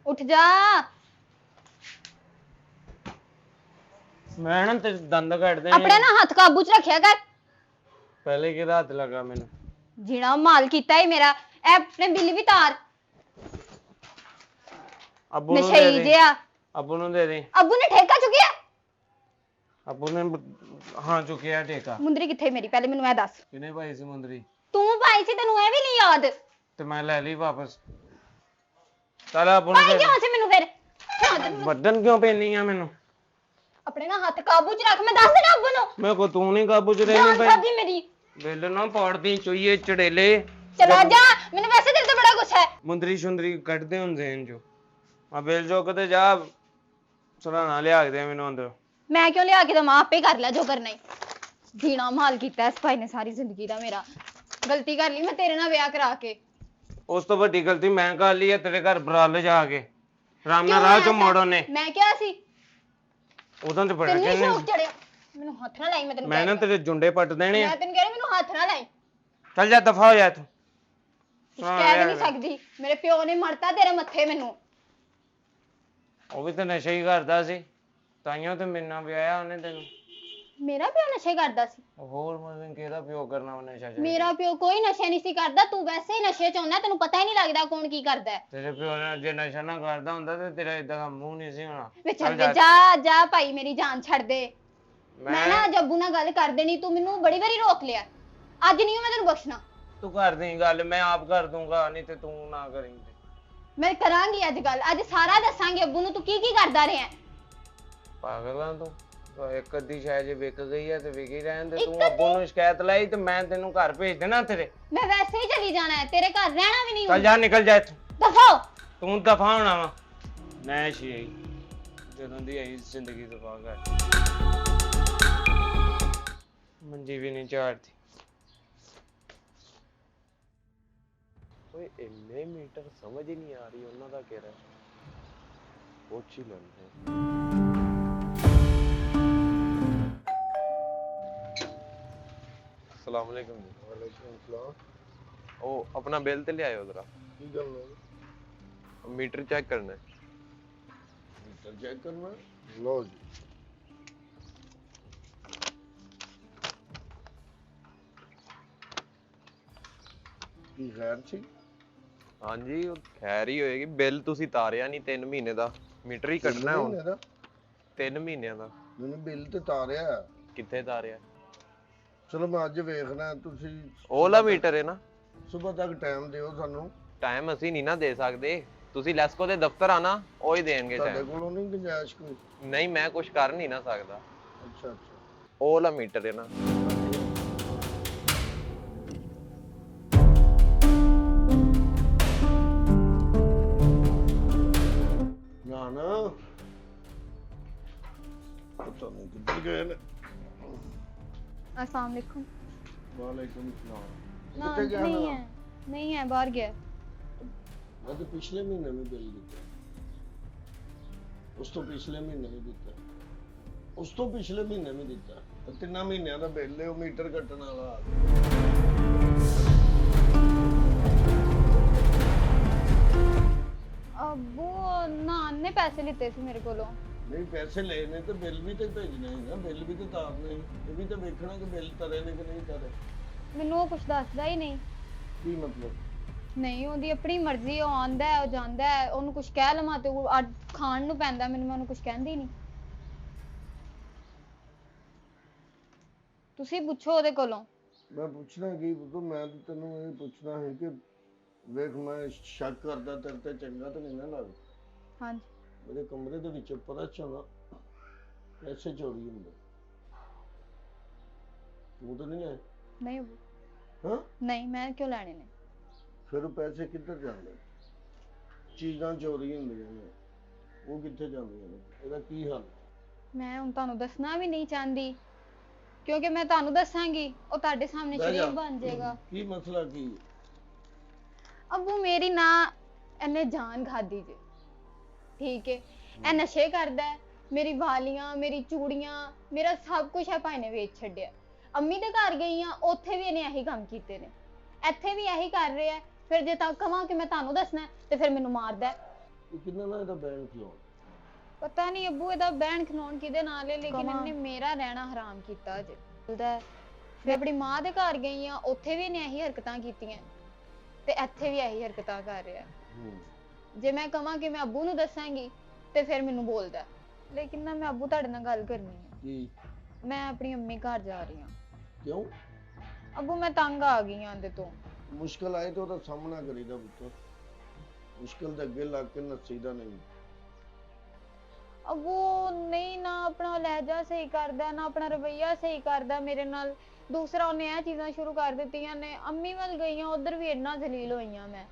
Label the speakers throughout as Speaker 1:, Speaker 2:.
Speaker 1: उठ जा।
Speaker 2: मैं ना तेरे दंद कट दे
Speaker 1: अपने ना हाथ काबू च रखिया कर।
Speaker 2: पहले कि हाथ लगा मैंने
Speaker 1: जीना माल कीता है मेरा। ए अपने बिल भी तार।
Speaker 2: अब्बू नु दे
Speaker 1: नशई
Speaker 2: दे
Speaker 1: जिया।
Speaker 2: अब्बू नु दे दे
Speaker 1: अब्बू ने ठेका चुकिया।
Speaker 2: अब्बू ने हाँ चुकिया ठेका।
Speaker 1: मुंदरी किथे मेरी पहले मैनू ए दस।
Speaker 2: किने पाई सी मुंदरी?
Speaker 1: तू पाई सी तेनू ए भी नहीं याद?
Speaker 2: ते मैं ले ली वापस। चल अब्बू नु
Speaker 1: पाई
Speaker 2: दे
Speaker 1: क्यों से मैनू फिर?
Speaker 2: बदन क्यों पेनी है मैनू?
Speaker 1: अपने ना हाथ काबू च रख। मैं दस देना अब्बू नु।
Speaker 2: मेरे को तू नहीं काबू च रहनी
Speaker 1: जान
Speaker 2: पे
Speaker 1: खादी मेरी।
Speaker 2: बिल ना पाड़ती चुइये चड़ेले।
Speaker 1: चला जा। मैंने वैसे तेरे तो बड़ा गुस्सा है।
Speaker 2: मुंदरी शुंदरी कट दे हुन ज़हन जो आ बिल जो कते जा सराना लिया के दे मैनू अंदर।
Speaker 1: मैं क्यों लिया के दमा? आपे कर ले जो करना है। जीना माल कीता इस भाई ने सारी जिंदगी दा मेरा। गलती कर ली मैं तेरे नाल ब्याह करा के।
Speaker 2: उस तो बड़ी गलती मैं कर ली है तेरे घर बराल जाके राम ना
Speaker 1: क्यों
Speaker 2: राह
Speaker 1: मैं
Speaker 2: चो
Speaker 1: ऐसा-
Speaker 2: मोड़ो ने
Speaker 1: मैं क्या सी?
Speaker 2: उधर ते बड़ा
Speaker 1: तेनू
Speaker 2: कहने
Speaker 1: शौक चढ़िया। मैनू हाथ ना लाई। मैं तेनू
Speaker 2: मैं ना
Speaker 1: कह रही
Speaker 2: तेरे जुंडे पट देने
Speaker 1: मैं तेनू कह रही मैनू हाथ ना लाई।
Speaker 2: चल जा दफा हो जा तू
Speaker 1: कुछ कह भी नहीं सकदी। मेरे प्यो ने मरता तेरे मत्थे मैनू।
Speaker 2: ਉਹ ਵੀ ਤਾਂ ਨਸ਼ਾ ਹੀ ਕਰਦਾ ਸੀ ਤਾਈਓ ਤੇ ਮੇਰੇ ਨਾਲ ਵਿਆਹਿਆ ਉਹਨੇ ਤੈਨੂੰ
Speaker 1: मेरा प्यो नशे करदा सी?
Speaker 2: ਹੋਰ ਮਤਲਬ ਕਿਹਦਾ ਪਿਓ ਕਰਨਾ ਉਹ ਨਸ਼ਾ ਚਾਹੀਦਾ
Speaker 1: मेरा प्यो कोई नशे नहीं सी करदा। तू वैसे ही नशे च होना। तेनू पता ही नहीं लगदा कौन की करदा है।
Speaker 2: ਤੇਰੇ ਪਿਓ ਨੇ ਜੇ ਨਸ਼ਾ ਨਾ ਕਰਦਾ ਹੁੰਦਾ ਤੇ ਤੇਰਾ ਇਦਾਂ ਦਾ ਮੂੰਹ ਨਹੀਂ ਸੀ ਹੋਣਾ
Speaker 1: वे चल दे जा जा भाई मेरी जान छड़ दे। मैं ना जब्बू ना गल कर देनी। तू मैनू बड़ी बारी रोक लिया। अज नहीं मैं तेनू बख्शना।
Speaker 2: ਤੂੰ ਕਰ ਦੇ ਗੱਲ ਮੈਂ ਆਪ ਕਰ ਦੂੰਗਾ ਨਹੀਂ ਤੇ ਤੂੰ ਨਾ ਕਰੀਂ
Speaker 1: मैं करांगी अज गल। अज सारा दसांगी अब्बू नू तू की करदा रहा है।
Speaker 2: ਪਾਗਲ ਆ ਤੂੰ ਇੱਕ ਅੱਧੀ ਸ਼ਾਇਦ ਜੇ ਵਿਕ ਗਈ ਹੈ ਤੇ ਵਿਕ ਹੀ ਰਹਿਣ ਦੇ ਤੂੰ ਅੱਬੂ ਨੂੰ ਸ਼ਿਕਾਇਤ ਲਾਈ ਤੇ ਮੈਂ ਤੈਨੂੰ ਘਰ ਭੇਜ ਦੇਣਾ ਤੇਰੇ
Speaker 1: मैं वैसे ही चली जाना है। तेरे घर रहना भी नहीं।
Speaker 2: ਚੱਲ ਜਾ ਨਿਕਲ ਜਾ ਇੱਥੋਂ
Speaker 1: दफा हो।
Speaker 2: ਤੂੰ ਦਫਾ ਹੋਣਾ ਵਾ ਮੈਂ ਸ਼ੀ ਜਦੋਂ ਦੀ ਆਈ ਜ਼ਿੰਦਗੀ ਦਫਾ ਕਰ ਮੰਜੀ ਵੀ ਨਹੀਂ ਝਾੜਦੀ ਓਏ ਇੰਨੇ ਮੀਟਰ ਸਮਝ ਹੀ ਨਹੀਂ ਆ ਰਹੀ ਉਹਨਾਂ ਦਾ ਕਿਹੜਾ ਪੁੱਛ ਹੀ ਲੈਂਦੇ अस्सलाम वालेकुम जी।
Speaker 3: वालेकुम सलाम।
Speaker 2: ओ अपना बिल ते ले आयो जरा
Speaker 3: की गल है?
Speaker 2: मीटर चेक करना है
Speaker 3: मीटर चेक करना है? लो जी। की खैर थी?
Speaker 2: हाँ जी खैर ही होएगी बिल तुसी तारिया नहीं 3 महीने दा मीटर ही कटना है हुन 3 महीने दा
Speaker 3: मैंने बिल ते तारिया
Speaker 2: किथे तारिया
Speaker 3: चलो मैं अज वेखना तुसी
Speaker 2: ओला मीटर है ना
Speaker 3: सुबह तक टाइम दियो सानू
Speaker 2: टाइम ਅਸੀਂ ਨਹੀਂ ਨਾ ਦੇ ਸਕਦੇ ਤੁਸੀਂ ਲੈਸਕੋ ਦੇ ਦਫ਼ਤਰ ਆਣਾ ਉਹ ਹੀ ਦੇਣਗੇ
Speaker 3: ਤੁਹਾਡੇ
Speaker 2: ਟਾਈਮ
Speaker 3: ਕੋਲੋਂ ਨਹੀਂ ਗੁੰਜਾਇਸ਼ ਕੋਈ?
Speaker 2: ਨਹੀਂ ਮੈਂ ਕੁਝ ਕਰ ਨਹੀਂ ਨਾ ਸਕਦਾ
Speaker 3: अच्छा अच्छा
Speaker 2: ओला मीटर है ना
Speaker 3: ना ना पता नहीं किधर गए ने।
Speaker 1: अस्सलाम वालेकुम।
Speaker 3: वालेकुम सलाम।
Speaker 1: ना
Speaker 3: किथे गया
Speaker 1: नहीं
Speaker 3: ना?
Speaker 1: है। नहीं है बाहर गया।
Speaker 3: मैं तो पिछले महीने में बिल दिता उस तो पिछले महीने में दिता उस तो पिछले महीने में दिता तो 3 महीनों का बिल है वो मीटर कटने वाला आ गया।
Speaker 1: अब्बू नान ने पैसे लिते सी मेरे कोलों।
Speaker 3: नहीं पैसे लेने तो बिल भी तो भेजना है ना बिल भी तो तारने ये भी तो देखना कि बिल तरे ने कि नहीं तरे
Speaker 1: मैनू वो कुछ दसदा ही नहीं।
Speaker 3: की मतलब
Speaker 1: नहीं ਉਹਦੀ ਆਪਣੀ ਮਰਜ਼ੀ ਉਹ ਆਂਦਾ ਹੈ ਉਹ ਜਾਂਦਾ ਹੈ ਉਹਨੂੰ ਕੁਝ ਕਹਿ ਲਵਾਂ ਤੇ ਉਹ ਖਾਣ ਨੂੰ ਪੈਂਦਾ ਮੈਨੂੰ ਉਹਨੂੰ ਕੁਝ ਕਹਿੰਦੀ ਨਹੀਂ। ਤੁਸੀਂ ਪੁੱਛੋ ਉਹਦੇ ਕੋਲੋਂ।
Speaker 3: मैं पूछना की तो मैं तो तेन ये पूछना है कि वेख मैं शक करदा तेरे ते चंगा तो नहीं ना लगदा
Speaker 1: ਹਾਂਜੀ
Speaker 3: मेरे कमरे ਦੇ ਵਿੱਚ ਪਤਾ ਚੱਲਾ ਪੈਸੇ ਚੋਰੀ ਹੁੰਦੇ ਤੂੰ ਤਾਂ ਨਹੀਂ ਲੈ
Speaker 1: ਨਹੀਂ
Speaker 3: ਹਾਂ
Speaker 1: ਨਹੀਂ ਮੈਂ ਕਿਉਂ ਲੈਣੇ ਨੇ?
Speaker 3: ਫਿਰ ਉਹ ਪੈਸੇ ਕਿੱਧਰ ਜਾਂਦੇ ਚੀਜ਼ਾਂ ਚੋਰੀ ਹੁੰਦੀਆਂ ਨੇ ਉਹ ਕਿੱਥੇ ਜਾਂਦੀਆਂ ਨੇ ਇਹਦਾ ਕੀ ਹੱਲ?
Speaker 1: ਮੈਂ ਹੁਣ ਤੁਹਾਨੂੰ ਦੱਸਣਾ ਵੀ ਨਹੀਂ ਚਾਹੁੰਦੀ ਕਿਉਂਕਿ ਮੈਂ ਤੁਹਾਨੂੰ ਦੱਸਾਂਗੀ ਉਹ ਤੁਹਾਡੇ ਸਾਹਮਣੇ ਸ਼ਰੀਫ ਬਣ ਜਾਏਗਾ।
Speaker 3: ਕੀ ਮਸਲਾ ਕੀ?
Speaker 1: ਅੱਬੂ ਮੇਰੀ ਨਾ ਇਹਨੇ ਜਾਨ ਖਾਦੀ ਜੇ ਠੀਕ ਹੈ ਇਹ ਨਸ਼ੇ ਕਰਦਾ ਹੈ ਮੇਰੀ ਵਾਲੀਆਂ ਮੇਰੀ ਚੂੜੀਆਂ ਮੇਰਾ ਸਭ ਕੁਝ ਹੈ ਭਾਈ ਨੇ ਵੇਚ ਛੱਡਿਆ। ਅੰਮੀ ਦੇ ਘਰ ਗਈ ਆ ਉੱਥੇ ਵੀ ਇਹਨੇ ਇਹੀ ਕੰਮ ਕੀਤੇ ਨੇ ਇੱਥੇ ਵੀ ਇਹੀ ਕਰ ਰਿਹਾ ਫਿਰ ਜੇ ਤਾਂ ਕਹਾਂ ਕਿ ਮੈਂ ਤੁਹਾਨੂੰ ਦੱਸਣਾ ਤੇ ਫਿਰ ਮੈਨੂੰ ਮਾਰਦਾ।
Speaker 3: ਇਹ ਕਿੰਨਾ ਨਾ ਇਹਦਾ ਬੈਨ ਕਿਉਂ?
Speaker 1: ਪਤਾ ਨਹੀਂ ਅੱਬੂ ਇਹਦਾ ਬਹਿਣ ਖਲੋਣ ਕਿਹਦੇ ਨਾਲ ਹੈ, ਲੇਕਿਨ
Speaker 4: ਕਵਾਂ।
Speaker 1: ਇਹਨੇ ਮੇਰਾ ਰਹਿਣਾ ਹਰਾਮ ਕੀਤਾ ਜੇ। ਮੈਂ ਆਪਣੀ ਮਾਂ ਦੇ ਘਰ ਗਈ ਆ, ਉੱਥੇ ਵੀ ਇਹਨੇ ਇਹੀ ਹਰਕਤਾਂ ਕੀਤੀਆਂ ਤੇ ਇੱਥੇ ਵੀ ਇਹੀ ਹਰਕਤਾਂ ਕਰ ਰਿਹਾ। ਜੇ ਮੈਂ ਕਹਾਂ ਕਿ ਮੈਂ ਅੱਬੂ ਨੂੰ ਦੱਸਾਂਗੀ ਤੇ ਫਿਰ ਮੈਨੂੰ ਬੋਲਦਾ, ਲੇਕਿਨ ਨਾ ਮੈਂ ਅੱਬੂ ਤੁਹਾਡੇ ਨਾਲ ਗੱਲ ਕਰਨੀ ਹੈ।
Speaker 3: ਕੀ?
Speaker 1: ਮੈਂ ਆਪਣੀ ਅੰਮੀ ਘਰ ਜਾ ਰਹੀ ਹਾਂ।
Speaker 3: ਕਿਉਂ?
Speaker 1: ਅੱਬੂ ਮੈਂ ਤੰਗ ਆ ਗਈ ਹਾਂ ਇਹਦੇ ਤੋਂ।
Speaker 3: ਮੁਸ਼ਕਲ ਆਏ ਤਾਂ ਉਹਦਾ ਸਾਹਮਣਾ ਕਰੀਦਾ ਪੁੱਤ, ਮੁਸ਼ਕਲ ਦੇ ਅੱਗੇ ਲੱਗ ਕੇ ਨੱਸੀਦਾ ਨਹੀਂ।
Speaker 1: ਅੱਬੂ ਨਹੀਂ ਨਾ ਆਪਣਾ ਲਹਿਜਾ ਸਹੀ ਕਰਦਾ, ਨਾ ਆਪਣਾ ਰਵੱਈਆ ਸਹੀ ਕਰਦਾ ਮੇਰੇ ਨਾਲ। ਦੂਸਰਾ ਉਹਨੇ ਇਹ ਚੀਜ਼ਾਂ ਸ਼ੁਰੂ ਕਰ ਦਿੱਤੀਆਂ ਨੇ। ਅੰਮੀ ਵੱਲ ਗਈਆਂ, ਉਧਰ ਵੀ ਇੰਨਾ ਜ਼ਲੀਲ ਹੋਈਆਂ ਮੈਂ।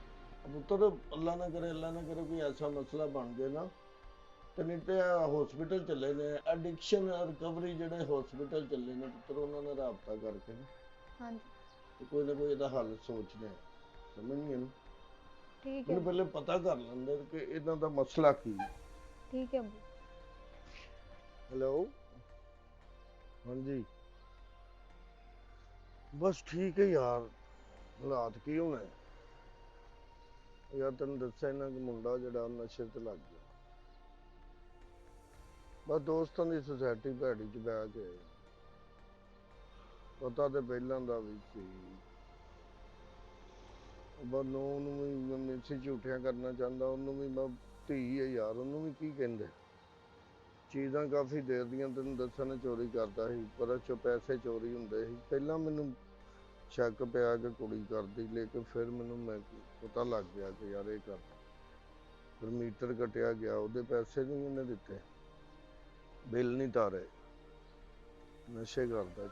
Speaker 3: ਪੁੱਤਰ ਅੱਲਾ ਨਾ ਕਰੇ ਕੋਈ ਐਸਾ ਮਸਲਾ ਬਣ ਜਾਏ ਨਾ, ਤੇ ਨਹੀਂ ਤੇ ਹਸਪੀਟਲ ਚੱਲੇ ਨੇ, ਐਡਿਕਸ਼ਨ ਰਿਕਵਰੀ ਜਿਹੜੇ ਹਸਪੀਟਲ ਚੱਲੇ ਨੇ ਪੁੱਤਰ, ਉਹਨਾਂ ਨਾਲ ਰਾਬਤਾ ਕਰਕੇ ਨਾ
Speaker 1: ਹਾਂਜੀ
Speaker 3: ਤੇ ਕੋਈ ਨਾ ਕੋਈ ਇਹਦਾ ਹੱਲ ਸੋਚਦੇ ਆ। ਸਮਝ ਨਹੀਂ ਇਹਨੂੰ,
Speaker 1: ਠੀਕ ਹੈ,
Speaker 3: ਮੈਨੂੰ ਪਹਿਲੇ ਪਤਾ ਕਰ ਲੈਂਦੇ ਕਿ ਇਹਨਾਂ ਦਾ ਮਸਲਾ ਕੀ ਹੈ।
Speaker 1: ਠੀਕ ਹੈ ਅੱਬੂ।
Speaker 3: ਹੈਲੋ, ਹਾਂਜੀ ਬਸ ਠੀਕ ਹੈ ਯਾਰ, ਹਾਲਾਤ ਕੀ ਹੋਣਾ ਹੈ ਯਾਰ, ਤੈਨੂੰ ਦੱਸਿਆ ਇਹਨਾਂ ਕਿ ਮੁੰਡਾ ਜਿਹੜਾ ਉਹ ਨਸ਼ੇ ਤੇ ਲੱਗ ਗਿਆ। ਬਸ ਦੋਸਤਾਂ ਦੀ ਸੁਸਾਇਟੀ ਭੈੜੀ ਚ ਬਹਿ ਕੇ, ਪਤਾ ਤੇ ਪਹਿਲਾਂ ਦਾ ਵੀ ਸੀ, ਬਸ ਉਹਨੂੰ ਵੀ ਮੈਂ ਮਿੱਸੀ ਝੂਠਿਆਂ ਕਰਨਾ ਚਾਹੁੰਦਾ, ਉਹਨੂੰ ਵੀ ਮੈਂ ਧੀ ਹੈ ਯਾਰ, ਉਹਨੂੰ ਵੀ ਕੀ ਕਹਿੰਦੇ। ਚੀਜ਼ਾਂ ਕਾਫੀ ਦੇਰ ਦੀਆਂ ਤੈਨੂੰ ਦੱਸਣ ਚੋਰੀ ਕਰਦਾ ਸੀ, ਪਰ ਚੋਂ ਪੈਸੇ ਚੋਰੀ ਹੁੰਦੇ ਸੀ। ਪਹਿਲਾਂ ਮੈਨੂੰ ਸ਼ੱਕ ਪਿਆ ਕਿ ਕੁੜੀ ਕਰਦੀ, ਲੇਕਿਨ ਫਿਰ ਮੈਨੂੰ ਪਤਾ ਲੱਗ ਗਿਆ ਕਿ ਯਾਰ ਇਹ ਕਰ। ਫਿਰ ਮੀਟਰ ਕੱਟਿਆ ਗਿਆ, ਉਹਦੇ ਪੈਸੇ ਨਹੀਂ ਇਹਨੇ ਦਿੱਤੇ, ਬਿੱਲ ਨਹੀਂ ਤਾਰੇ, ਨਸ਼ੇ ਕਰਦਾ।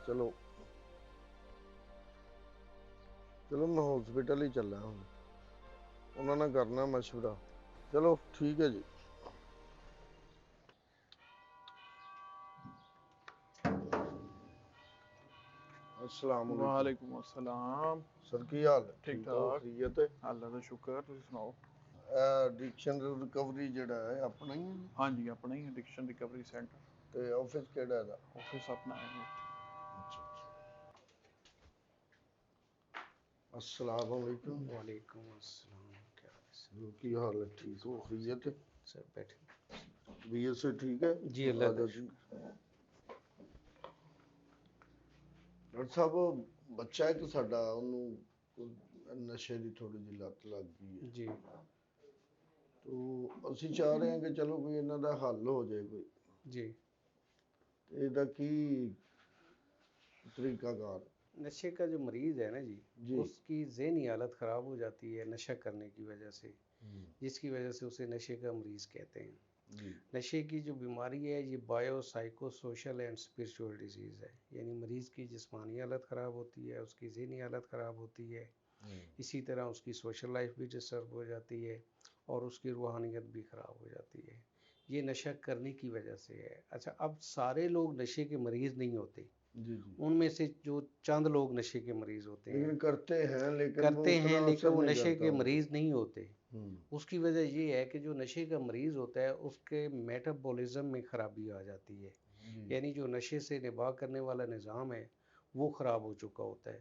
Speaker 3: ਚਲੋ ਮੈਂ ਹਸਪੀਟਲ ਹੀ ਚੱਲਾਂ ਹੁਣ, ਉਹਨਾਂ ਨਾਲ ਕਰਨਾ ਮਸ਼ਵਰਾ। ਚਲੋ ਠੀਕ ਹੈ ਜੀ। अस्सलाम वालेकुम।
Speaker 4: वालेकुम अस्सलाम।
Speaker 3: सर की हाल है?
Speaker 4: ठीक
Speaker 3: हो,
Speaker 4: ठाक।
Speaker 3: खैरियत है?
Speaker 4: अल्लाह दा शुक्र, तुसीं सुनाओ।
Speaker 3: एडिक्शन रिकवरी जेड़ा है अपना ही है
Speaker 4: हाँ जी, अपना ही एडिक्शन रिकवरी सेंटर,
Speaker 3: ते ऑफिस केड़ा है दा?
Speaker 4: ऑफिस अपना है जी।
Speaker 3: अच्छा। अस्सलाम वालेकुम।
Speaker 5: वालेकुम अस्सलाम। क्या हाल है सर?
Speaker 3: की हाल है? ठीक हो, खैरियत है?
Speaker 5: सर बैठे।
Speaker 3: बीएस से ठीक है?
Speaker 5: जी, अल्लाह का
Speaker 3: जी। डॉक्टर साहब ਬੱਚਾ ਇੱਕ ਸਾਡਾ, ਉਹਨੂੰ ਨਸ਼ੇ ਦੀ ਥੋੜੀ ਜਿਹੀ ਲੱਤ ਲੱਗ ਗਈ ਹੈ
Speaker 5: जी
Speaker 3: ਤੋ ਅਸੀਂ ਚਾਹ ਰਹੇ ਹਾਂ ਕਿ ਚਲੋ ਕੋਈ ਇਹਨਾਂ ਦਾ ਹੱਲ ਹੋ ਜਾਏ ਕੋਈ,
Speaker 5: जी।
Speaker 3: ਤੇ ਇਹਦਾ ਕੀ तरीकाकार?
Speaker 5: नशे का जो मरीज़ है ना जी,
Speaker 3: जी।
Speaker 5: उसकी ज़हनी हालत ख़राब हो जाती है नशा करने की वजह से, जिसकी वजह से उसे नशे का मरीज़ कहते हैं।
Speaker 3: जी।
Speaker 5: नशे की जो बीमारी है ये bio psycho social and spiritual disease है, यानी मरीज़ की जिस्मानी हालत ख़राब होती है, उसकी ज़हनी हालत ख़राब होती है, इसी तरह उसकी सोशल लाइफ भी डिस्टर्ब हो जाती है और उसकी रूहानियत भी ख़राब हो जाती है। ये नशा करने की वजह से है। अच्छा, अब सारे लोग नशे के मरीज़ नहीं होते,
Speaker 3: जी जी।
Speaker 5: उनमें से जो चंद लोग नशे के मरीज़ होते हैं,
Speaker 3: लेकिन करते हैं, लेकिन
Speaker 5: लेकिन वो
Speaker 3: नहीं
Speaker 5: नशे के
Speaker 3: करता।
Speaker 5: मरीज़ नहीं होते।
Speaker 3: हम्म।
Speaker 5: उसकी वजह ये है कि जो नशे का मरीज़ होता है उसके मेटाबॉलिज्म में ख़राबी आ जाती है,
Speaker 3: जी।
Speaker 5: यानी जो नशे से निभाह करने वाला निज़ाम है वो ख़राब हो चुका होता है,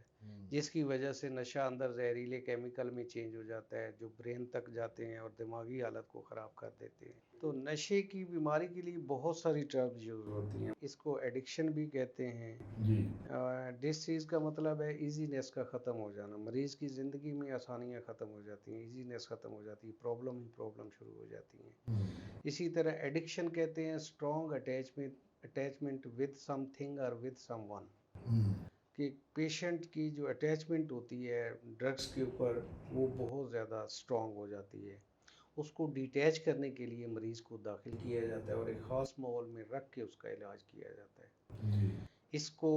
Speaker 5: जिसकी वजह से नशा अंदर जहरीले केमिकल में चेंज हो जाता है जो ब्रेन तक जाते हैं और दिमागी हालत को ख़राब कर देते हैं। तो नशे की बीमारी के लिए बहुत सारी टर्म्स यूज़ होती हैं, इसको एडिक्शन भी कहते हैं।
Speaker 3: जी।
Speaker 5: डिसीज़ का मतलब है ईजीनेस का ख़त्म हो जाना, मरीज़ की ज़िंदगी में आसानियाँ ख़त्म हो जाती हैं, ईजीनेस ख़त्म हो जाती है, प्रॉब्लम ही प्रॉब्लम शुरू हो जाती हैं। इसी तरह एडिक्शन कहते हैं स्ट्रॉन्ग अटैचमेंट विद समथिंग और विद समवन, कि पेशेंट की जो अटैचमेंट होती है ड्रग्स के ऊपर वो बहुत ज़्यादा स्ट्रॉन्ग हो जाती है। उसको डिटैच करने के लिए मरीज़ को दाखिल किया जाता है और एक ख़ास माहौल में रख के उसका इलाज किया जाता है। इसको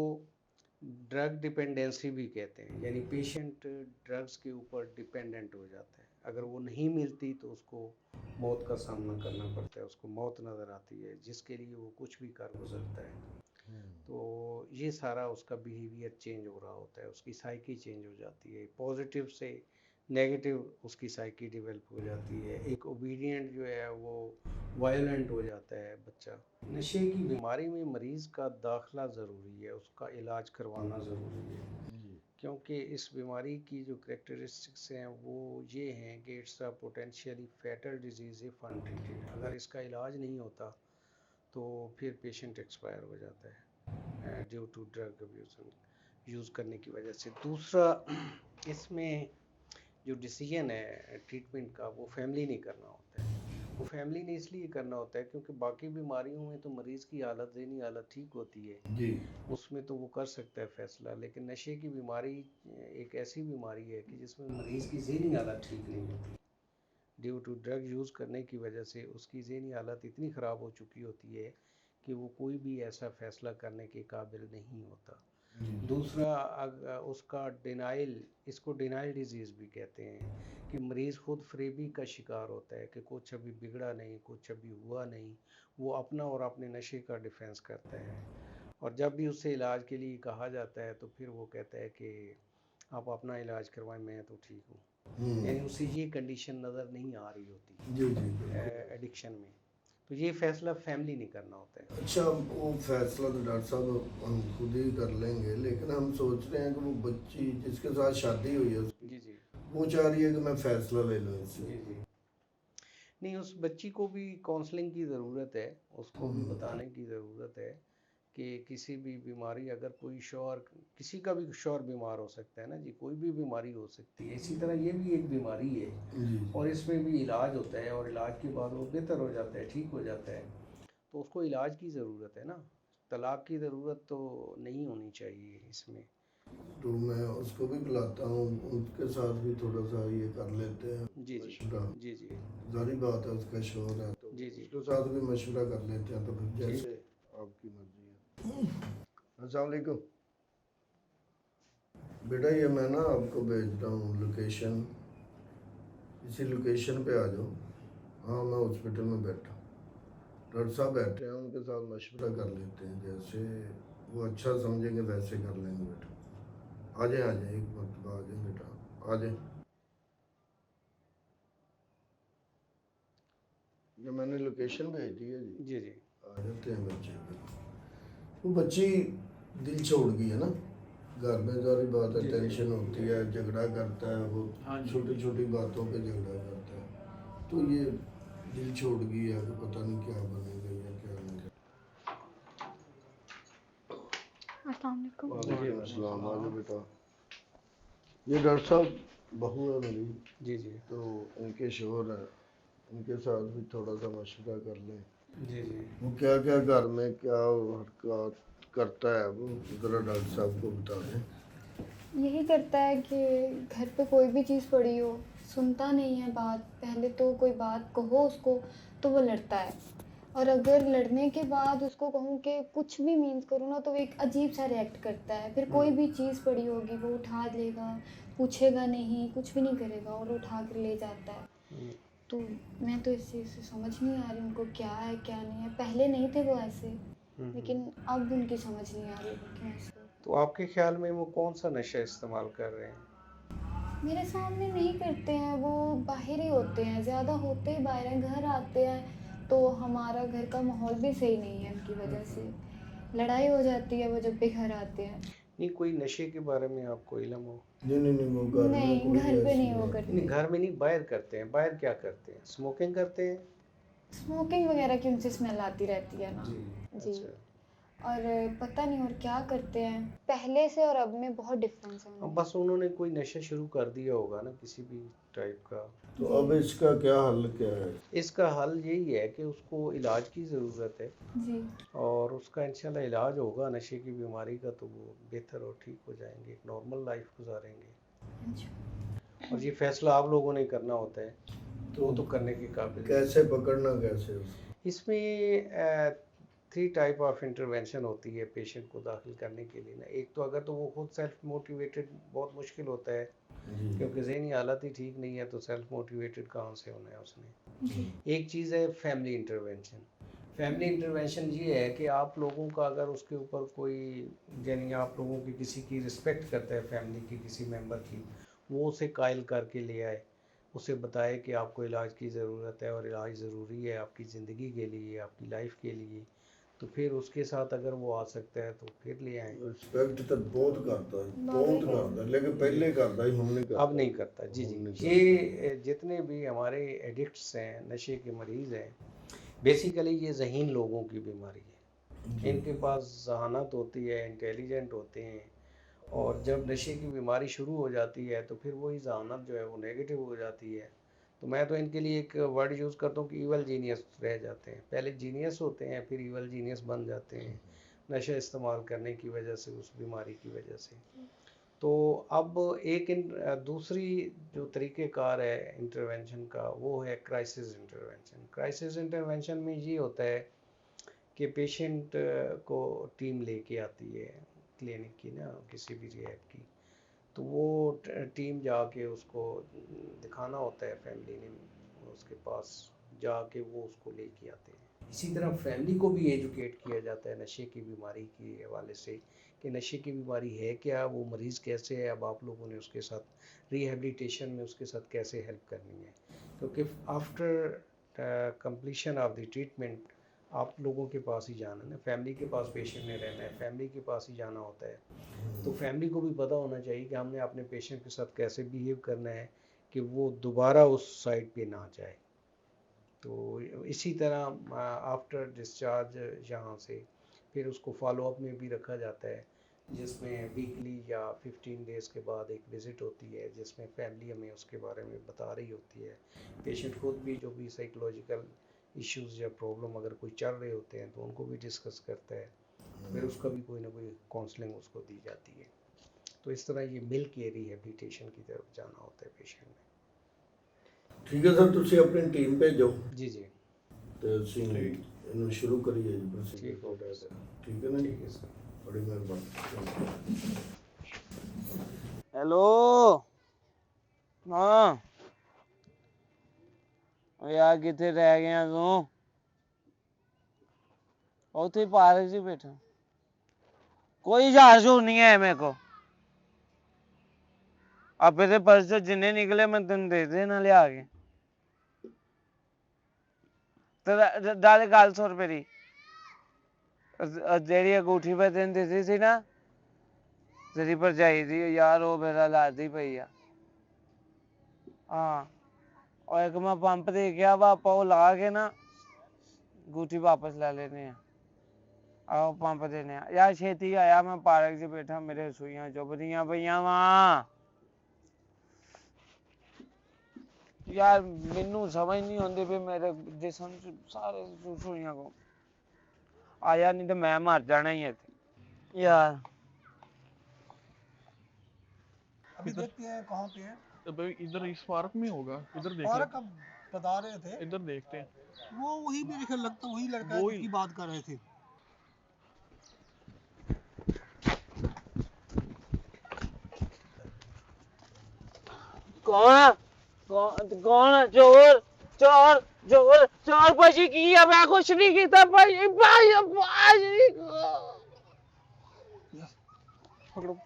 Speaker 5: ड्रग डिपेंडेंसी भी कहते हैं, यानी पेशेंट ड्रग्स के ऊपर डिपेंडेंट हो जाता है, अगर वो नहीं मिलती तो उसको मौत का सामना करना पड़ता है, उसको मौत नज़र आती है जिसके लिए वो कुछ भी कर गुजरता है। तो ये सारा उसका बिहेवियर चेंज हो रहा होता है, उसकी साइकी चेंज हो जाती है, पॉजिटिव से नेगेटिव उसकी साइकी डेवलप हो जाती है, एक ओबीडियंट जो है वो वायलेंट हो जाता है बच्चा। नशे की बीमारी में मरीज़ का दाखिला ज़रूरी है, उसका इलाज करवाना ज़रूरी है। क्योंकि इस बीमारी की जो करेक्टरिस्टिक्स हैं वो ये हैं कि it's a potentially fatal disease if untreated. अगर इसका इलाज नहीं होता तो फिर पेशेंट एक्सपायर हो जाता है due to drug abuse use करने की वजह से। दूसरा, इसमें जो डिसीजन है ट्रीटमेंट का वो फैमिली नहीं करना होता है। वो फैमिली ने इसलिए करना होता है क्योंकि बाकी बीमारियों में तो मरीज़ की हालत, ज़हनी हालत ठीक होती है,
Speaker 3: जी
Speaker 5: उसमें तो वो कर सकता है फैसला। लेकिन नशे की बीमारी एक ऐसी बीमारी है कि जिसमें मरीज़ की ज़हनी हालत ठीक नहीं होती। ड्यू टू ड्रग यूज़ करने की वजह से उसकी ज़हनी हालत इतनी ख़राब हो चुकी होती है कि वो कोई भी ऐसा फ़ैसला करने के काबिल नहीं होता। दूसरा, उसका डिनाइल, इसको डिनाइल डिजीज़ भी कहते हैं कि मरीज़ खुद फरेबी का शिकार होता है कि कुछ अभी बिगड़ा नहीं, कुछ अभी हुआ नहीं। वो अपना और अपने नशे का डिफेंस करता है, और जब भी उससे इलाज के लिए कहा जाता है तो फिर वो कहता है कि आप अपना इलाज करवाएं, मैं तो ठीक हूँ। यानी उसे ये कंडीशन नज़र नहीं आ रही होती
Speaker 3: जी जी बिल्कुल।
Speaker 5: एडिक्शन में। तो ये फैसला फैमिली नहीं करना होता है।
Speaker 3: अच्छा, वो फैसला तो डॉक्टर साहब हम खुद ही कर लेंगे, लेकिन हम सोच रहे हैं कि वो बच्ची जिसके साथ शादी हुई है उसकी,
Speaker 5: जी जी
Speaker 3: वो चाह रही है कि मैं फैसला ले लूँ इससे।
Speaker 5: जी जी। नहीं, उस बच्ची को भी काउंसलिंग की ज़रूरत है, उसको भी बताने की ज़रूरत है कि किसी भी बीमारी, अगर कोई शौहर, किसी का भी शौहर बीमार हो सकता है ना जी, कोई भी बीमारी हो सकती है, इसी तरह ये भी एक बीमारी है
Speaker 3: जी
Speaker 5: और इसमें भी इलाज होता है और इलाज के बाद वो बेहतर हो जाता है, ठीक हो जाता है। तो उसको इलाज की ज़रूरत है ना, तलाक की ज़रूरत तो नहीं होनी चाहिए इसमें।
Speaker 3: तो मैं उसको भी बुलाता हूँ, उनके साथ भी थोड़ा सा ये कर लेते हैं
Speaker 5: जी जी
Speaker 3: मशवरा।
Speaker 5: जी जी
Speaker 3: जारी बात है उसका शोर है तो
Speaker 5: जी जी
Speaker 3: उसके साथ भी मशवरा कर लेते हैं, तो फिर
Speaker 5: ठीक।
Speaker 3: जैसे आपकी मर्जी है। अस्सलाम वालेकुम बेटा, ये मैं ना आपको भेज रहा हूँ लोकेशन, इसी लोकेशन पे आ जाओ। हाँ, मैं हॉस्पिटल में बैठा हूँ, डॉक्टर साहब बैठे हैं, उनके साथ मशवरा कर लेते हैं, जैसे वो अच्छा समझेंगे वैसे कर लेंगे बेटा। आ जाए एक वक्त आ जाए बेटा, आ जाए। ये मैंने लोकेशन भेज दी है जी,
Speaker 5: जी जी
Speaker 3: आ जाते हैं बच्चे पे। वो बच्ची दिल छोड़ गई है ना, घर में सारी बात है,
Speaker 5: जी, जी।
Speaker 3: टेंशन होती है, झगड़ा करता है वो,
Speaker 4: हाँ जी।
Speaker 3: छोटी छोटी बातों पे झगड़ा करता है, तो ये दिल छोड़ गई है कि पता नहीं क्या बनेगा या क्या नहीं।
Speaker 1: अस्सलाम वालेकुम।
Speaker 3: वालेकुम अस्सलाम, आ जाओ बेटा। ये डॉक्टर साहब बहू है मेरी,
Speaker 5: जी जी
Speaker 3: तो इनके शोहर है, इनके साथ भी थोड़ा सा मशवरा कर लें।
Speaker 5: जी जी।
Speaker 3: वो क्या क्या घर में क्या हरकत करता है, वो ज़रा डॉक्टर साहब को बता दें।
Speaker 1: यही करता है कि घर पे कोई भी चीज़ पड़ी हो, सुनता नहीं है बात। पहले तो कोई बात कहो उसको तो वो लड़ता है, और अगर लड़ने के बाद उसको कहूँ कि कुछ भी मीन्स करूँ ना, तो वो एक अजीब सा रिएक्ट करता है। फिर कोई भी चीज़ पड़ी होगी वो उठा लेगा, पूछेगा नहीं, कुछ भी नहीं करेगा और उठा कर ले जाता है। तो मैं तो इस चीज़ से समझ नहीं आ रही उनको क्या है क्या नहीं है। पहले नहीं थे वो ऐसे, लेकिन अब उनकी समझ नहीं आ रही वो क्यों ऐसे।
Speaker 5: तो आपके ख्याल में वो कौन सा नशा इस्तेमाल कर रहे हैं?
Speaker 1: मेरे सामने नहीं करते हैं, वो बाहर ही होते हैं, ज़्यादा होते ही बाहर हैं। घर आते हैं तो हमारा घर का माहौल भी सही नहीं है, उनकी वजह से लड़ाई हो जाती है वो जब भी घर आते हैं।
Speaker 5: नहीं, कोई नशे के बारे में आपको इल्म हो?
Speaker 3: नहीं वो घर में
Speaker 1: नहीं,
Speaker 3: कोई
Speaker 1: घर पे
Speaker 3: ऐसी
Speaker 1: नहीं वो
Speaker 3: बात
Speaker 1: करते।
Speaker 5: नहीं, घर में नहीं, बाहर करते हैं। बाहर क्या करते हैं? स्मोकिंग करते हैं?
Speaker 1: स्मोकिंग वगैरह की उनसे स्मेल आती रहती है ना।
Speaker 5: जी।
Speaker 1: जी।
Speaker 5: अच्छा। और
Speaker 1: और पता नहीं और क्या करते हैं, पहले से और अब में बहुत डिफरेंस है
Speaker 5: अब
Speaker 1: उनमें।
Speaker 5: बस उन्होंने कोई नशा शुरू कर दिया होगा ना, किसी भी टाइप का।
Speaker 3: तो अब इसका क्या हल क्या है?
Speaker 5: इसका हल यही है कि उसको इलाज की ज़रूरत है,
Speaker 1: जी।
Speaker 5: और उसका इंशाल्लाह इलाज होगा नशे की बीमारी का, तो वो बेहतर और ठीक हो जाएंगे, एक नॉर्मल लाइफ गुजारेंगे।
Speaker 1: अच्छा।
Speaker 5: और ये फैसला आप लोगों ने करना होता है, तो वो तो करने के काबिल नहीं।
Speaker 3: कैसे पकड़ना कैसे उसको?
Speaker 5: इसमें 3 टाइप ऑफ इंटरवेंशन होती है पेशेंट को दाखिल करने के लिए ना। एक तो अगर तो वो खुद सेल्फ मोटिवेटेड, बहुत मुश्किल होता है
Speaker 3: जी
Speaker 5: क्योंकि ज़हनी हालत ही ठीक नहीं है, तो सेल्फ मोटिवेटेड कहाँ से होना है उसने।
Speaker 1: जी।
Speaker 5: एक चीज़ है फैमिली इंटरवेंशन। फैमिली इंटरवेंशन ये है कि आप लोगों का अगर उसके ऊपर कोई, यानी आप लोगों की किसी की रिस्पेक्ट करता है, फैमिली की किसी मेंबर की, वो उसे कायल करके ले आए, उसे बताए कि आपको इलाज की ज़रूरत है और इलाज ज़रूरी है आपकी ज़िंदगी के लिए, आपकी लाइफ के लिए, तो फिर उसके साथ अगर वो आ सकता है तो फिर ले आएं।
Speaker 3: ਰਿਸਪੈਕਟ ਤਾਂ ਬਹੁਤ ਕਰਦਾ ਹੈ, ਬਹੁਤ ਕਰਦਾ, ਲੇਕਿन ਪਹਿਲੇ ਕਰਦਾ ਹੀ, ਹੁਣ ਨਹੀਂ ਕਰਦਾ।
Speaker 5: अब नहीं करता। जी
Speaker 3: अब नहीं
Speaker 5: जी। ये जितने भी हमारे एडिक्ट्स हैं, नशे के मरीज़ हैं, बेसिकली ये ज़हीन लोगों की बीमारी है। इनके पास जहानत होती है, इंटेलिजेंट होते हैं, और जब नशे की बीमारी शुरू हो जाती है तो फिर वही जहानत जो है वो नेगेटिव हो जाती है। तो मैं तो इनके लिए एक वर्ड यूज़ करता हूँ कि ईवल जीनियस रह जाते हैं। पहले जीनियस होते हैं, फिर ईवल जीनियस बन जाते हैं नशा इस्तेमाल करने की वजह से, उस बीमारी की वजह से। तो अब एक दूसरी जो तरीक़ेकार है इंटरवेंशन का, वो है क्राइसिस इंटरवेंशन। क्राइसिस इंटरवेंशन में ये होता है कि पेशेंट को टीम लेके आती है क्लिनिक की ना, किसी भी रिहैब की, तो वो टीम जाके उसको दिखाना होता है, फैमिली ने उसके पास जाके वो उसको लेके आते हैं। इसी तरह फैमिली को भी एजुकेट किया जाता है नशे की बीमारी के हवाले से कि नशे की बीमारी है क्या, वो मरीज़ कैसे है, अब आप लोगों ने उसके साथ रिहेबिलिटेशन में उसके साथ कैसे हेल्प करनी है। क्योंकि after completion of the treatment आप लोगों के पास ही जाना है ना, फैमिली के पास पेशेंट ने रहना है, फैमिली के पास ही जाना होता है। तो फैमिली को भी पता होना चाहिए कि हमने अपने पेशेंट के साथ कैसे बिहेव करना है कि वो दोबारा उस साइड पे ना जाए। तो इसी तरह आफ्टर डिस्चार्ज यहाँ से फिर उसको फॉलो अप में भी रखा जाता है, जिसमें वीकली या 15 डेज़ के बाद एक विज़िट होती है, जिसमें फैमिली हमें उसके बारे में बता रही होती है। पेशेंट खुद भी जो भी साइकोलॉजिकल इश्यूज़ या प्रॉब्लम अगर कोई चल रहे होते हैं तो उनको भी डिस्कस करता है, फिर उसका भी कोई ना कोई काउंसलिंग उसको दी जाती है। तो इस तरह ये मिल के रिहेबिलिटेशन की तरफ जाना होता है पेशेंट ने।
Speaker 3: ਠੀਕ ਹੈ ਸਰ, ਤੁਸੀਂ ਆਪਣੀ ਟੀਮ ਭੇਜੋ
Speaker 5: जी जी
Speaker 3: ਤੇ ਅਸੀਂ ਇਹਨੂੰ ਸ਼ੁਰੂ ਕਰੀਏ ਜੀ procedure।
Speaker 5: ठीक हो गया सर।
Speaker 3: ਠੀਕ ਹੈ ਨਾ ਜੀ,
Speaker 5: ठीक है सर।
Speaker 3: ਬੜੀ ਮਿਹਰਬਾਨੀ।
Speaker 6: हेलो हाँ ओ यार कितने रह गया तू ਉੱਥੇ ਪਾਰਕ 'ਚ ਬੈਠਾ ਕੋਈ ਜਹਾਜ਼ ਨਹੀਂ ਹੈ ਮੇਰੇ ਕੋ ਆਪੇ ਦੇ ਪਰਸ 'ਚੋਂ ਜਿੰਨੇ ਨਿਕਲੇ ਮੈਂ ਤੈਨੂੰ ਦੇ ਦੇਣਾ ਲਿਆ ਕੇ ਤੇ ਦਾਦੇ ਗੱਲ ਸੁਣ ਮੇਰੀ ਜਿਹੜੀ ਅੰਗੂਠੀ ਮੈਂ ਤੈਨੂੰ ਦਿੱਤੀ ਸੀ ਨਾ ਤੇਰੀ ਭਰਜਾਈ ਦੀ ਯਾਰ ਉਹ ਮੇਰਾ ਲਾਦੀ ਪਈ ਆ ਹਾਂ ਉਹ ਇੱਕ ਮੈਂ ਪੰਪ ਦੇ ਗਿਆ ਵਾ ਆਪਾਂ ਉਹ ਲਾ ਕੇ ਨਾ ਅੰਗੂਠੀ ਵਾਪਸ ਲੈ ਲੈਨੇ ਆ ਆਹ ਪੰਪ ਦੇਨੇ ਆ ਯਾਰ ਛੇਤੀ ਆਇਆ ਮੈਂ ਪਾਰਕ 'ਚ ਬੈਠਾ ਮੇਰੇ ਸੂਈਆਂ ਚੁੱਭਦੀਆਂ ਪਈਆਂ ਵਾ ਯਾਰ ਮੈਨੂੰ ਸਮਝ ਨਹੀਂ ਆਉਂਦੀ ਵੀ ਮੇਰੇ ਜਿਸਮ 'ਚ ਸਾਰੇ ਸੂਈਆਂ ਕੋ ਆਇਆ ਨਹੀਂ ਤੇ ਮੈਂ ਮਰ ਜਾਣਾ ਹੀ ਇੱਥੇ यार
Speaker 7: अभी देखते हैं कहाँ पे है।
Speaker 4: तो भाई इधर इस पार्क में होगा, इधर देख
Speaker 7: पार्क अब बता रहे थे,
Speaker 4: इधर देखते हैं।
Speaker 7: वो वही मेरे ख्याल लगता वही लड़का है
Speaker 4: वही।
Speaker 7: जिसकी बात कर रहे थे।
Speaker 6: कौन चोर चोर चोर चोर भाजी की है मैं कुछ नहीं किया भाजी भाई भाजी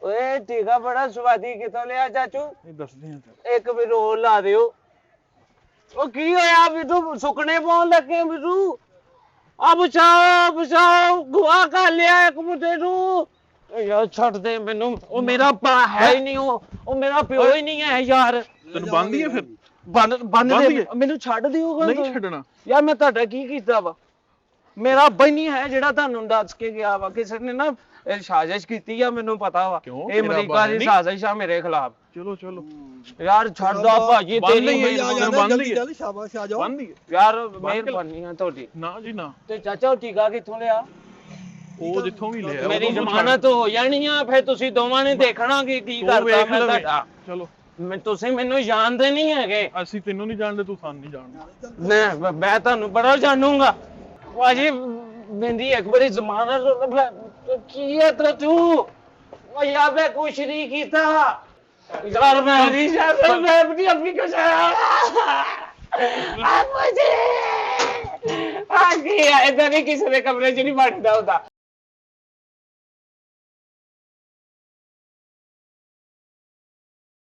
Speaker 6: ओए टीका बड़ा स्वादी कितों लिया चाचू
Speaker 4: ये दस दिन
Speaker 6: एक भी रोल ला दियो ओ की होया बिटू सुकने पाउन लगे बिटू आ बचाओ गुआ कर लिया एक मुंडे नु यार छੱਡ ਦੇ ਮੈਨੂੰ ਉਹ ਮੇਰਾ ਭਰਾ ਹੈ ਹੀ ਨਹੀਂ ਉਹ ਮੇਰਾ ਪਿਓ ਹੀ ਨਹੀਂ ਹੈ ਯਾਰ
Speaker 4: ਤੈਨੂੰ ਬੰਦ ਹੀ ਹੈ ਫਿਰ
Speaker 6: ਬੰਦ ਦੇ ਮੈਨੂੰ ਛੱਡ ਦਿਓ
Speaker 4: ਨਹੀਂ ਛੱਡਣਾ
Speaker 6: ਯਾਰ ਮੈਂ ਤੁਹਾਡਾ ਕੀ ਕੀਤਾ ਵਾ ਮੇਰਾ ਬਈ ਹੈ ਜਿਹੜਾ ਤੁਹਾਨੂੰ ਦੱਸ ਕੇ ਗਿਆ ਵਾ ਕਿਸੇ ਨੇ ਨਾ ਇਹ ਸਾਜ਼ਿਸ਼ ਕੀਤੀ ਆ ਮੈਨੂੰ ਪਤਾ ਵਾ
Speaker 4: ਕਿਉਂ?
Speaker 6: ਇਹ
Speaker 4: ਤੇਰਾ
Speaker 6: ਅਮਰੀਕਾ ਦੀ
Speaker 4: ਨਹੀਂ?
Speaker 6: ਸਾਜ਼ਿਸ਼ ਆ ਮੇਰੇ ਖਿਲਾਫ
Speaker 4: ਚਲੋ ਚਲੋ
Speaker 6: ਯਾਰ ਛੱਡ ਦੋ ਭਾਜੀ ਤੇਰੀ
Speaker 7: जल्दी शाबाश आ जाओ।
Speaker 4: ਬੰਦ ਹੀ ਹੈ।
Speaker 6: ਯਾਰ ਮਿਹਰਬਾਨੀ ਆ ਤੁਹਾਡੀ
Speaker 4: ਨਾ ਜੀ ਨਾ
Speaker 6: ਤੇ ਚਾਚਾ ਉਹ ਟੀਕਾ ਕਿੱਥੋਂ ਲਿਆ
Speaker 4: ਉਹ ਜਿੱਥੋਂ ਵੀ ਲਿਆ
Speaker 6: ਮੇਰੀ ਜ਼ਮਾਨਤ ਹੋ ਜਾਣੀ ਆ ਫਿਰ ਤੁਸੀਂ ਦੋਵਾਂ ਨੇ ਦੇਖਣਾ ਕਿ ਕੀ ਕਰਦਾ ਮੈਂ ਤੁਹਾਡਾ
Speaker 4: ਚਲੋ
Speaker 6: ਤੁਸੀਂ ਮੈਨੂੰ ਜਾਣਦੇ ਨਹੀਂ ਹੈਗੇ
Speaker 4: ਅਸੀਂ ਤੈਨੂੰ ਨਹੀਂ ਜਾਣਦੇ ਤੂੰ ਸਾਨੂੰ ਨਹੀਂ ਜਾਣਦਾ
Speaker 6: ਮੈਂ ਤੁਹਾਨੂੰ ਬੜਾ ਜਾਣੂਗਾ ਭਾਜੀ ਮੇਰੀ ਇੱਕ ਵਾਰੀ ਜ਼ਮਾਨਤ ਕੀ ਹੈ ਤੂੰ ਉਹ ਯਾਰ ਮੈਂ ਕੁਛ ਨਹੀਂ ਕੀਤਾ ਯਾਰ ਮੈਂ ਨਹੀਂ ਜਾਣਦਾ ਮੈਂ ਆਪਣੀ ਕੁਛ ਆ ਮੁਝੇ ਆ ਕੀ ਹੈ ਇਦਾਂ ਨਹੀਂ ਕਿਸੇ ਦੇ ਕਮਰੇ 'ਚ ਨਹੀਂ ਵੜਦਾ ਹੁੰਦਾ